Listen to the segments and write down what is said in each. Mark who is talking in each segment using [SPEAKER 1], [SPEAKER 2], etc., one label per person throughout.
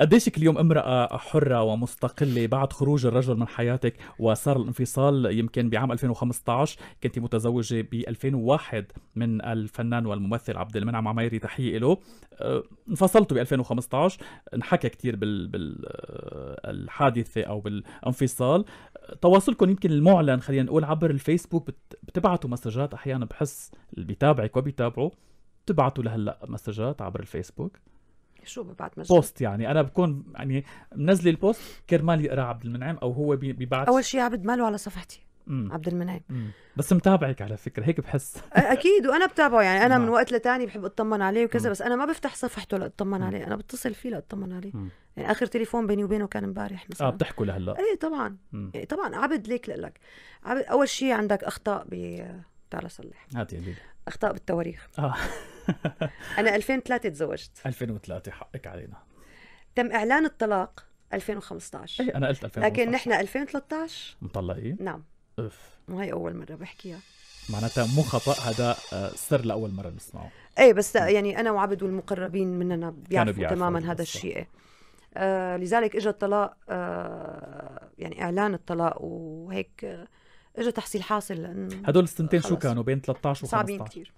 [SPEAKER 1] قديشك اليوم امرأة حرة ومستقلة بعد خروج الرجل من حياتك وصار الانفصال يمكن بعام 2015؟ كنت متزوجة ب 2001 من الفنان والممثل عبد المنعم عمايري، تحية له. انفصلتوا ب 2015، انحكى كتير بالحادثة أو بالانفصال. تواصلكم يمكن المعلن خلينا نقول عبر الفيسبوك، بتبعتوا مسجات أحيانا، بحس اللي بيتابعك وبيتابعوا بتبعتوا لهلا مسجات عبر الفيسبوك.
[SPEAKER 2] شو ببعت مسج؟
[SPEAKER 1] بوست يعني انا بكون يعني منزل البوست كرمال يقرا عبد المنعم او هو بيبعت.
[SPEAKER 2] اول شيء عبد ماله على صفحتي عبد المنعم.
[SPEAKER 1] بس متابعك على فكره، هيك بحس.
[SPEAKER 2] اكيد، وانا بتابعه يعني، انا من
[SPEAKER 1] نعم.
[SPEAKER 2] وقت لتاني بحب اطمن عليه وكذا، بس انا ما بفتح صفحته لاطمن عليه، انا بتصل فيه لاطمن عليه. يعني اخر تليفون بيني وبينه كان امبارح مثلا.
[SPEAKER 1] بتحكوا لهلا؟
[SPEAKER 2] ايه طبعا. إيه طبعا. عبد ليك لك عبد، اول شيء عندك اخطاء تعال صلح.
[SPEAKER 1] هاتي لي
[SPEAKER 2] اخطاء بالتواريخ. انا 2003 تزوجت.
[SPEAKER 1] 2003 حقك علينا.
[SPEAKER 2] تم اعلان الطلاق 2015.
[SPEAKER 1] ايه انا قلت 2015،
[SPEAKER 2] لكن نحن 2013
[SPEAKER 1] مطلقين.
[SPEAKER 2] نعم. وهي اول مره بحكيها،
[SPEAKER 1] معناتها مو خطأ، هذا سر لاول مره نسمعه.
[SPEAKER 2] ايه بس يعني انا وعبد والمقربين مننا بيعرفوا تماما هذا الشيء. لذلك اجى الطلاق، يعني اعلان الطلاق وهيك، اجى تحصيل حاصل. لانه
[SPEAKER 1] هدول السنتين شو كانوا بين 13 و 15؟
[SPEAKER 2] صعبين كثير،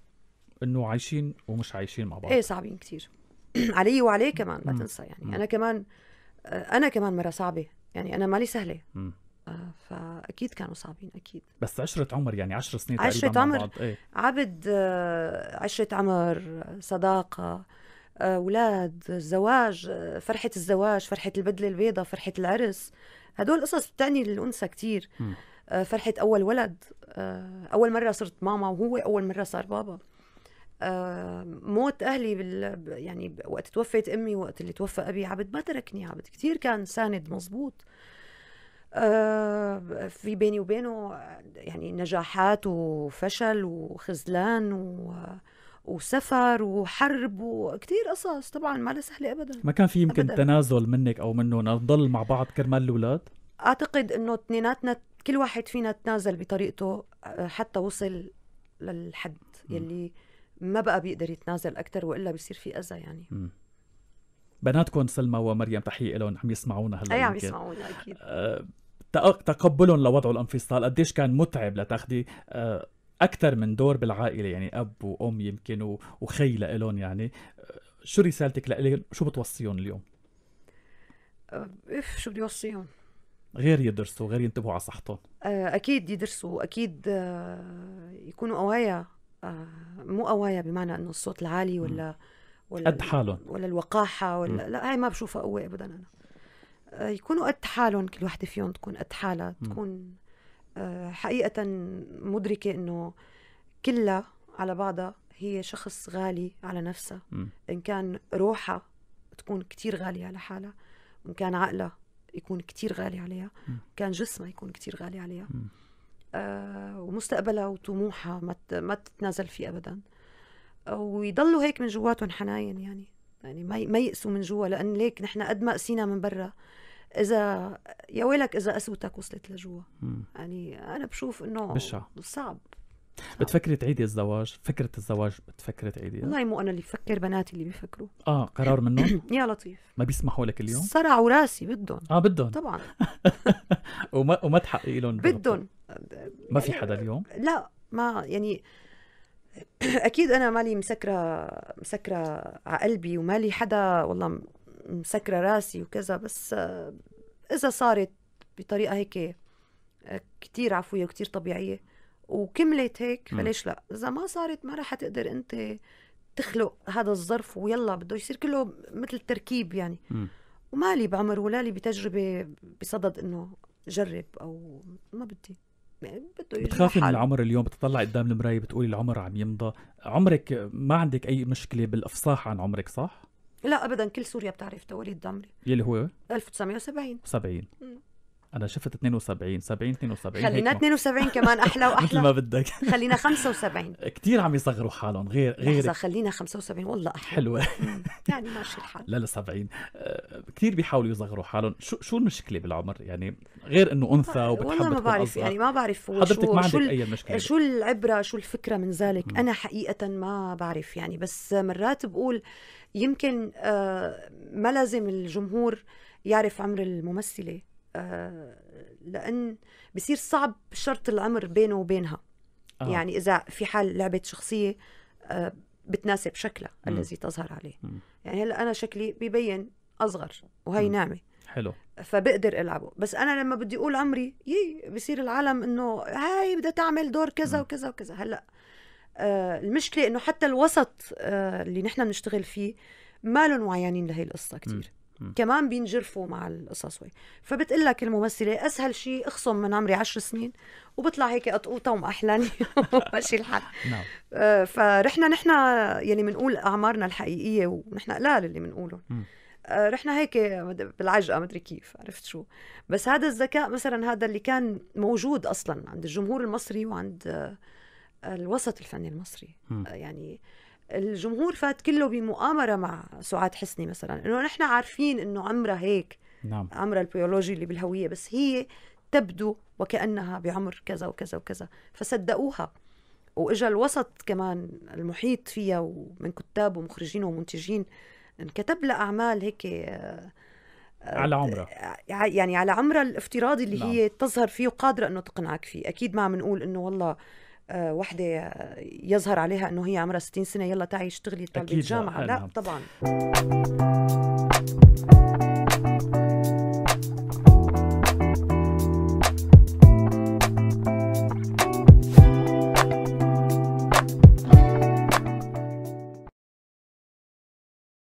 [SPEAKER 1] انه عايشين ومش عايشين مع بعض.
[SPEAKER 2] ايه صعبين كثير. علي وعليه كمان لا تنسى يعني. انا كمان مره صعبه يعني، انا مالي سهله. فاكيد كانوا صعبين اكيد.
[SPEAKER 1] بس عشرة عمر يعني 10 سنين
[SPEAKER 2] عشرة
[SPEAKER 1] تقريبا
[SPEAKER 2] عمر.
[SPEAKER 1] مع بعض. ايه
[SPEAKER 2] عبد، عشرة عمر، صداقه، اولاد، زواج، فرحه الزواج، فرحه البدله البيضاء، فرحه العرس، هدول قصص بتعني الانثى كتير. فرحه اول ولد، اول مره صرت ماما وهو اول مره صار بابا. موت اهلي يعني وقت توفيت امي، وقت اللي توفى ابي، عبد ما تركني. عبد كتير كان ساند مزبوط. في بيني وبينه يعني نجاحات وفشل وخذلان وسفر وحرب وكتير قصص، طبعا ما سهله ابدا.
[SPEAKER 1] ما كان في يمكن
[SPEAKER 2] أبداً.
[SPEAKER 1] تنازل منك او منه نضل مع بعض كرمال الاولاد؟
[SPEAKER 2] اعتقد انه اثنيناتنا كل واحد فينا تنازل بطريقته حتى وصل للحد يلي ما بقى بيقدر يتنازل اكثر، والا بيصير في اذى يعني.
[SPEAKER 1] بناتكم سلمى ومريم تحيه لهم، عم يسمعونا هلا.
[SPEAKER 2] اي عم يسمعونا اكيد.
[SPEAKER 1] تقبلهم لوضع الانفصال قديش كان متعب لتاخدي اكثر من دور بالعائله، يعني اب وام يمكن وخي لهم يعني. شو رسالتك لهم؟ شو بتوصيهم اليوم؟
[SPEAKER 2] شو بدي اوصيهم؟
[SPEAKER 1] غير يدرسوا، غير ينتبهوا على صحتهم.
[SPEAKER 2] اكيد يدرسوا، اكيد يكونوا قوايا. مو قوايا بمعنى انه الصوت العالي ولا
[SPEAKER 1] قد حالهم،
[SPEAKER 2] ولا الوقاحه ولا لا، هاي ما بشوفها قوه ابدا. انا يكونوا قد حالهم، كل وحده فيهم تكون قد حالها، تكون حقيقه مدركه انه كلها على بعضها هي شخص غالي على نفسها. ان كان روحها تكون كتير غاليه على حالها، وان كان عقلها يكون كتير غالي عليها، كان جسمها يكون كتير غالي عليها. ومستقبلها وطموحها ما تتنازل فيه ابدا، ويضلوا هيك من جواتهم حناين يعني ما يقسوا من جوا، لان ليك نحن قد ما قسينا من برا، اذا يا ويلك اذا قسوتك وصلت لجوا. يعني انا بشوف انه صعب.
[SPEAKER 1] بتفكري تعيدي الزواج؟ فكرة الزواج بتفكري تعيديها؟
[SPEAKER 2] والله مو انا اللي بفكر، بناتي اللي بيفكروا.
[SPEAKER 1] قرار منهم؟
[SPEAKER 2] يا لطيف.
[SPEAKER 1] ما بيسمحوا لك اليوم؟
[SPEAKER 2] صرعوا راسي، بدهم.
[SPEAKER 1] بدهم
[SPEAKER 2] طبعا.
[SPEAKER 1] وما تحققي لهم؟
[SPEAKER 2] بدهم.
[SPEAKER 1] ما في حدا اليوم؟
[SPEAKER 2] لا، ما يعني اكيد انا مالي مسكره على قلبي، ومالي حدا والله مسكره راسي وكذا، بس اذا صارت بطريقه هيك كتير عفويه وكتير طبيعيه وكملت هيك، فليش لا؟ اذا ما صارت ما رح تقدر انت تخلق هذا الظرف، ويلا بده يصير كله مثل تركيب يعني. ومالي بعمر ولا لي بتجربه بصدد انه جرب، او ما بدي.
[SPEAKER 1] بتخافي من العمر اليوم؟ بتطلع قدام المرايه بتقولي العمر عم يمضى. عمرك ما عندك اي مشكله بالافصاح عن عمرك صح؟
[SPEAKER 2] لا ابدا، كل سوريا بتعرف تواليد عمري
[SPEAKER 1] يلي هو
[SPEAKER 2] 1970.
[SPEAKER 1] انا شفت 72 70 72
[SPEAKER 2] خلينا
[SPEAKER 1] هيك
[SPEAKER 2] 72 كمان احلى
[SPEAKER 1] مثل ما
[SPEAKER 2] واحلى.
[SPEAKER 1] بدك.
[SPEAKER 2] خلينا 75.
[SPEAKER 1] كتير عم يصغروا حالهم غير
[SPEAKER 2] لحظة، خلينا 75 والله احلى.
[SPEAKER 1] حلوة.
[SPEAKER 2] يعني ماشي الحال.
[SPEAKER 1] لا 70. كتير بيحاولوا يصغروا حالهم. شو المشكلة بالعمر يعني، غير انه انثى وبتحب
[SPEAKER 2] والله ما
[SPEAKER 1] تكون
[SPEAKER 2] بعرف
[SPEAKER 1] أصغر؟
[SPEAKER 2] يعني، ما بعرف هو
[SPEAKER 1] حضرتك ما عندك
[SPEAKER 2] شو
[SPEAKER 1] اي مشكلة
[SPEAKER 2] شو العبرة، شو الفكرة من ذلك.
[SPEAKER 1] مم.
[SPEAKER 2] أنا حقيقة ما بعرف يعني، بس مرات بقول يمكن ما لازم الجمهور يعرف عمر الممثلة، لأن بصير صعب شرط العمر بينه وبينها. يعني إذا في حال لعبة شخصية بتناسب شكلها الذي تظهر عليه. يعني هلأ أنا شكلي بيبين أصغر وهي نعمة
[SPEAKER 1] حلو،
[SPEAKER 2] فبقدر ألعبه، بس أنا لما بدي أقول عمري بصير العالم إنه هاي بدها تعمل دور كذا وكذا وكذا. هلأ المشكلة إنه حتى الوسط اللي نحن بنشتغل فيه ما لهم وعيانين لهي القصة كتير. كمان بينجرفوا مع القصص. فبتقلك الممثلة أسهل شيء أخصم من عمري 10 سنين وبطلع هيك قطقوطة ومأحلاني ماشي الحال.
[SPEAKER 1] نعم.
[SPEAKER 2] فرحنا نحن يعني منقول أعمارنا الحقيقية، ونحن قلال اللي منقوله. رحنا هيك بالعجقة مدري كيف، عرفت شو. بس هذا الذكاء مثلا، هذا اللي كان موجود أصلا عند الجمهور المصري وعند الوسط الفني المصري. يعني الجمهور فات كله بمؤامرة مع سعاد حسني مثلا، انه نحن عارفين انه عمرها هيك.
[SPEAKER 1] نعم.
[SPEAKER 2] عمرها البيولوجي اللي بالهوية، بس هي تبدو وكأنها بعمر كذا وكذا وكذا، فصدقوها. واجا الوسط كمان المحيط فيها ومن كتاب ومخرجين ومنتجين انكتب لها اعمال هيك
[SPEAKER 1] على عمرها،
[SPEAKER 2] يعني على عمرها الافتراضي اللي
[SPEAKER 1] نعم.
[SPEAKER 2] هي تظهر فيه وقادرة انه تقنعك فيه. اكيد ما عم نقول انه والله وحدة يظهر عليها انه هي عمرها 60 سنة يلا تعي اشتغلي طالبة جامعة. لا
[SPEAKER 1] نعم.
[SPEAKER 2] طبعا.